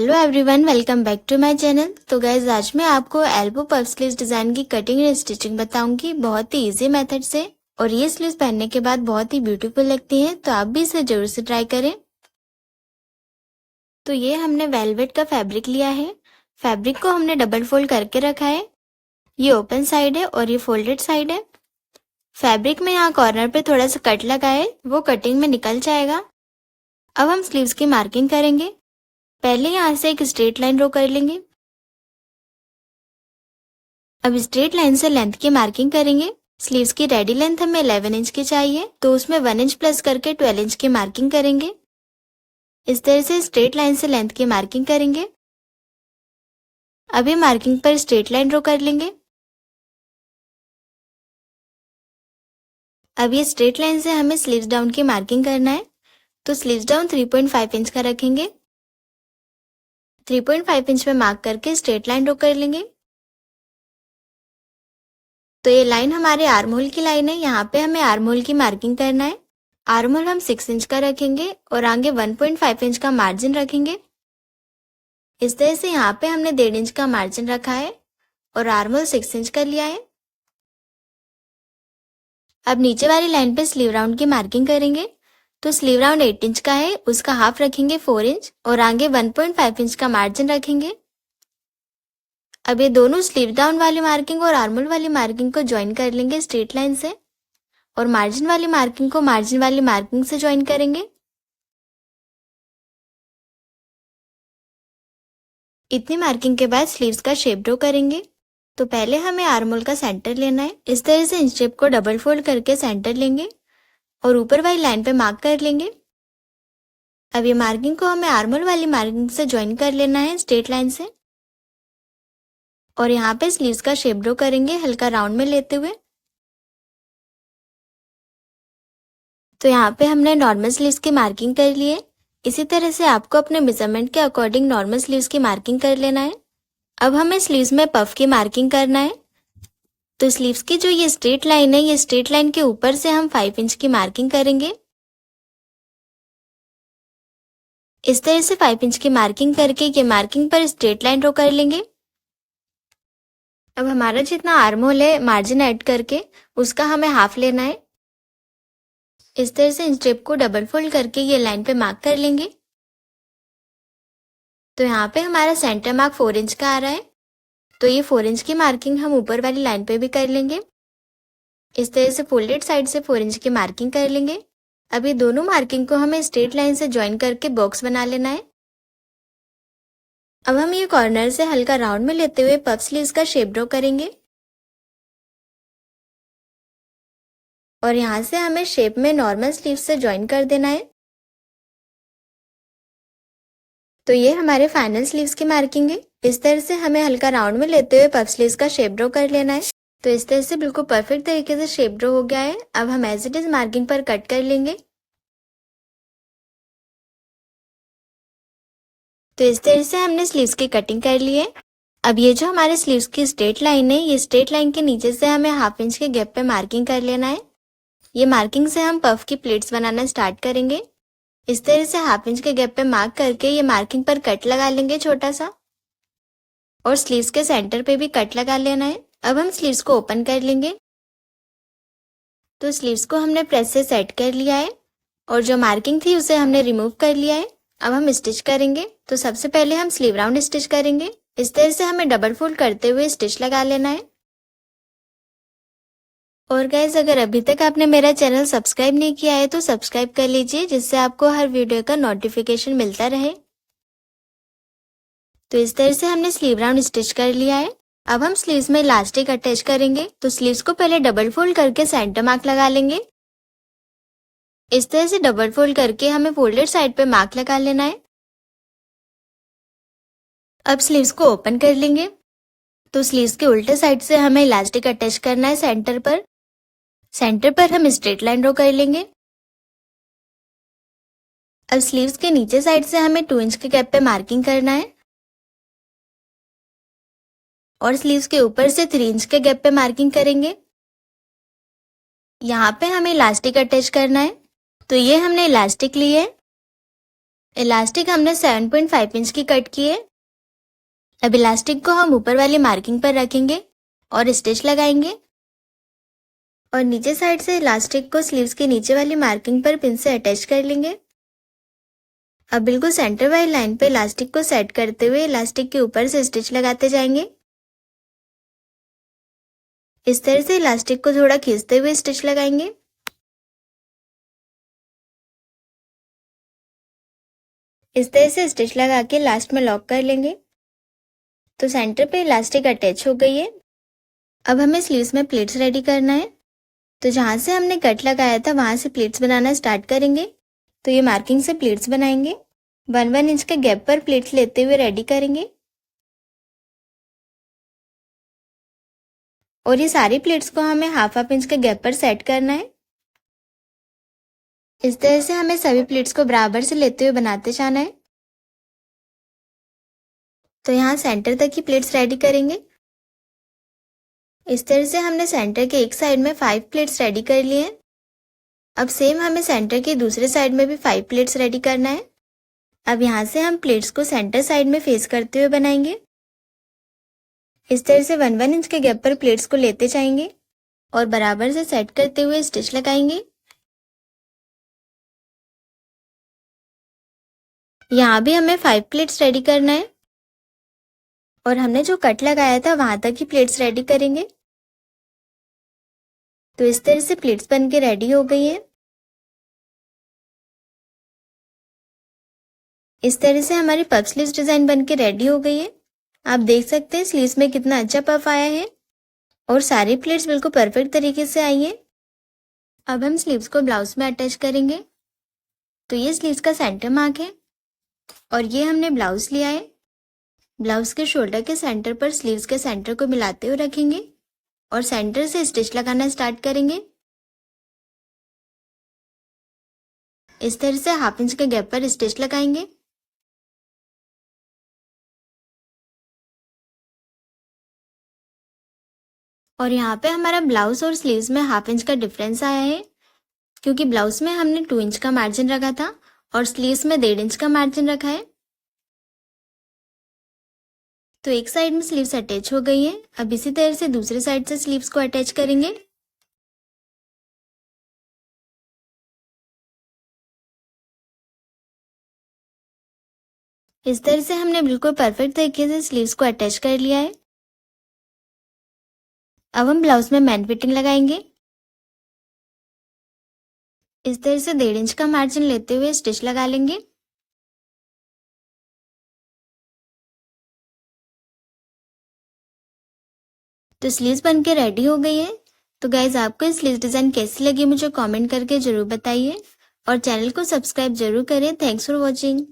Hello everyone, welcome back to my channel. तो guys आज मैं आपको एल्बो पफ स्लीव्स डिजाइन की कटिंग एंड स्टिचिंग बताऊंगी बहुत ही इजी मेथड से। और ये स्लीव्स पहनने के बाद बहुत ही ब्यूटीफुल लगती हैं, तो आप भी इसे जरूर से ट्राई करें। तो ये हमने वेलवेट का फैब्रिक लिया है। फैब्रिक को हमने डबल फोल्ड करके रखा है। ये ओपन साइड है और ये फोल्डेड साइड है। फैब्रिक में यहाँ कॉर्नर पे थोड़ा सा कट लगा है, वो कटिंग में निकल जाएगा। अब हम स्लीव्स की मार्किंग करेंगे। पहले यहाँ से एक स्ट्रेट लाइन ड्रॉ कर लेंगे। अब स्ट्रेट लाइन से लेंथ की मार्किंग करेंगे। स्लीव्स की रेडी लेंथ हमें 11 इंच की चाहिए, तो उसमें 1 इंच प्लस करके 12 इंच की मार्किंग करेंगे। इस तरह से स्ट्रेट लाइन से लेंथ की मार्किंग करेंगे। अभी मार्किंग पर स्ट्रेट लाइन ड्रॉ कर लेंगे। अब ये स्ट्रेट लाइन से हमें स्लीव्स डाउन की मार्किंग करना है, तो स्लीव्स डाउन 3.5 इंच का रखेंगे। 3.5 इंच में मार्क करके स्ट्रेट लाइन ड्रॉ कर लेंगे। तो ये लाइन हमारे आर्म होल की लाइन है। यहाँ पे हमें आर्म होल की मार्किंग करना है। आर्म होल हम 6 इंच का रखेंगे और आगे 1.5 इंच का मार्जिन रखेंगे। इस तरह से यहाँ पे हमने 1.5 इंच का मार्जिन रखा है और आर्म होल 6 इंच का लिया है। अब नीचे वाली लाइन पे स्लीव राउंड की मार्किंग करेंगे। तो स्लीव राउंड 8 इंच का है, उसका हाफ रखेंगे 4 इंच और आगे 1.5 इंच का मार्जिन रखेंगे। अब ये दोनों स्लीव डाउन वाली मार्किंग और आर्म होल वाली मार्किंग को ज्वाइन कर लेंगे स्ट्रेट लाइन से, और मार्जिन वाली मार्किंग को मार्जिन वाली मार्किंग से ज्वाइन करेंगे। इतनी मार्किंग के बाद स्लीव्स का शेप ड्रॉ करेंगे। तो पहले हमें आर्म होल का सेंटर लेना है। इस तरह से इंच टेप को डबल फोल्ड करके सेंटर लेंगे और ऊपर वाली लाइन पे मार्क कर लेंगे। अब ये मार्किंग को हमें आर्म होल वाली मार्किंग से ज्वाइन कर लेना है स्ट्रेट लाइन से, और यहाँ पे स्लीव्स का शेप ड्रॉ करेंगे हल्का राउंड में लेते हुए। तो यहाँ पे हमने नॉर्मल स्लीव्स की मार्किंग कर ली है। इसी तरह से आपको अपने मेजरमेंट के अकॉर्डिंग नॉर्मल स्लीव्स की मार्किंग कर लेना है। अब हमें स्लीव्स में पफ की मार्किंग करना है। तो स्लीव्स की जो ये स्ट्रेट लाइन है, ये स्ट्रेट लाइन के ऊपर से हम 5 इंच की मार्किंग करेंगे। इस तरह से 5 इंच की मार्किंग करके ये मार्किंग पर स्ट्रेट लाइन ड्रॉ कर लेंगे। अब हमारा जितना आर्म होल है मार्जिन ऐड करके उसका हमें हाफ लेना है। इस तरह से इंच टेप को डबल फोल्ड करके ये लाइन पे मार्क कर लेंगे। तो यहाँ पे हमारा सेंटर मार्क 4 इंच का आ रहा है, तो ये 4 इंच की मार्किंग हम ऊपर वाली लाइन पे भी कर लेंगे। इस तरह से फोल्डेड साइड से 4 इंच की मार्किंग कर लेंगे। अब ये दोनों मार्किंग को हमें स्ट्रेट लाइन से ज्वाइन करके बॉक्स बना लेना है। अब हम ये कॉर्नर से हल्का राउंड में लेते हुए पफ स्लीव्स का शेप ड्रॉ करेंगे, और यहाँ से हमें शेप में नॉर्मल स्लीव्स से ज्वाइन कर देना है। तो ये हमारे फाइनल स्लीव्स की मार्किंग है। इस तरह से हमें हल्का राउंड में लेते हुए पफ स्लीव्स का शेप ड्रॉ कर लेना है। तो इस तरह से बिल्कुल परफेक्ट तरीके से शेप ड्रॉ हो गया है। अब हम एज इट इज मार्किंग पर कट कर लेंगे। तो इस तरह से हमने स्लीव्स की कटिंग कर ली है। अब ये जो हमारे स्लीव्स की स्ट्रेट लाइन है, ये स्ट्रेट लाइन के नीचे से हमें हाफ इंच के गैप पे मार्किंग कर लेना है। ये मार्किंग से हम पफ की प्लेट्स बनाना स्टार्ट करेंगे। इस तरह से हाफ इंच के गैप पे मार्क करके ये मार्किंग पर कट लगा लेंगे छोटा सा, और स्लीव्स के सेंटर पे भी कट लगा लेना है। अब हम स्लीव्स को ओपन कर लेंगे। तो स्लीव्स को हमने प्रेस से सेट कर लिया है और जो मार्किंग थी उसे हमने रिमूव कर लिया है। अब हम स्टिच करेंगे। तो सबसे पहले हम स्लीव राउंड स्टिच करेंगे। इस तरह से हमें डबल फोल्ड करते हुए स्टिच लगा लेना है। और गाइज, अगर अभी तक आपने मेरा चैनल सब्सक्राइब नहीं किया है तो सब्सक्राइब कर लीजिए, जिससे आपको हर वीडियो का नोटिफिकेशन मिलता रहे। तो इस तरह से हमने स्लीव राउंड स्टिच कर लिया है। अब हम स्लीव्स में इलास्टिक अटैच करेंगे। तो स्लीव्स को पहले डबल फोल्ड करके सेंटर मार्क लगा लेंगे। इस तरह से डबल फोल्ड करके हमें फोल्डेड साइड पे मार्क लगा लेना है। अब स्लीव्स को ओपन कर लेंगे। तो स्लीव्स के उल्टे साइड से हमें इलास्टिक अटैच करना है सेंटर पर। सेंटर पर हम स्ट्रेट लाइन ड्रॉ कर लेंगे। अब स्लीव्स के नीचे साइड से हमें 2 इंच के गैप पे मार्किंग करना है, और स्लीव्स के ऊपर से 3 इंच के गैप पे मार्किंग करेंगे। यहाँ पे हमें इलास्टिक अटैच करना है। तो ये हमने इलास्टिक ली है। इलास्टिक हमने 7.5 इंच की कट की है। अब इलास्टिक को हम ऊपर वाली मार्किंग पर रखेंगे और स्टिच लगाएंगे और नीचे साइड से इलास्टिक को स्लीव्स के नीचे वाली मार्किंग पर पिन से अटैच कर लेंगे। अब बिल्कुल सेंटर वाली लाइन पे इलास्टिक को सेट करते हुए इलास्टिक के ऊपर से स्टिच लगाते जाएंगे। इस तरह से इलास्टिक को थोड़ा खींचते हुए स्टिच लगाएंगे। इस तरह से स्टिच लगा के लास्ट में लॉक कर लेंगे। तो सेंटर पे इलास्टिक अटैच हो गई है। अब हमें स्लीव्स में प्लेट्स रेडी करना है। तो जहाँ से हमने कट लगाया था वहां से प्लेट्स बनाना स्टार्ट करेंगे। तो ये मार्किंग से प्लेट्स बनाएंगे। 1 इंच के गैप पर प्लेट्स लेते हुए रेडी करेंगे और ये सारी प्लेट्स को हमें हाफ इंच के गैप पर सेट करना है। इस तरह से हमें सभी प्लेट्स को बराबर से लेते हुए बनाते जाना है। तो यहाँ सेंटर तक की प्लेट्स रेडी करेंगे। इस तरह से हमने सेंटर के एक साइड में 5 प्लेट्स रेडी कर लिए हैं। अब सेम हमें सेंटर के दूसरे साइड में भी 5 प्लेट्स रेडी करना है। अब यहाँ से हम प्लेट्स को सेंटर साइड में फेस करते हुए बनाएंगे। इस तरह से 1 इंच के गैप पर प्लेट्स को लेते जाएंगे और बराबर से सेट करते हुए स्टिच लगाएंगे। यहाँ भी हमें 5 प्लेट्स रेडी करना है और हमने जो कट लगाया था वहां तक ही प्लेट्स रेडी करेंगे। तो इस तरह से प्लेट्स बन के रेडी हो गई है। इस तरह से हमारी पफ स्लीव्स डिजाइन बन के रेडी हो गई है। आप देख सकते हैं स्लीव्स में कितना अच्छा पफ आया है और सारी प्लेट्स बिल्कुल परफेक्ट तरीके से आई है। अब हम स्लीव्स को ब्लाउज में अटैच करेंगे। तो ये स्लीव्स का सेंटर मार्क है और ये हमने ब्लाउज लिया है। ब्लाउज के शोल्डर के सेंटर पर स्लीव्स के सेंटर को मिलाते हुए रखेंगे और सेंटर से स्टिच लगाना स्टार्ट करेंगे। इस तरह से हाफ इंच के गैप पर स्टिच लगाएंगे और यहाँ पे हमारा ब्लाउज और स्लीव्स में हाफ इंच का डिफरेंस आया है क्योंकि ब्लाउज में हमने 2 इंच का मार्जिन रखा था और स्लीव्स में 1.5 इंच का मार्जिन रखा है। तो एक साइड में स्लीव्स अटैच हो गई है। अब इसी तरह से दूसरे साइड से स्लीव्स को अटैच करेंगे। इस तरह से हमने बिल्कुल परफेक्ट तरीके से स्लीव्स को अटैच कर लिया है। अब हम ब्लाउज में मैन फिटिंग लगाएंगे। इस तरह से 1.5 इंच का मार्जिन लेते हुए स्टिच लगा लेंगे। तो स्लीव्स बन के रेडी हो गई है। तो गाइज आपको ये स्लीव्स डिजाइन कैसी लगी मुझे कमेंट करके जरूर बताइए और चैनल को सब्सक्राइब जरूर करें। Thanks for watching.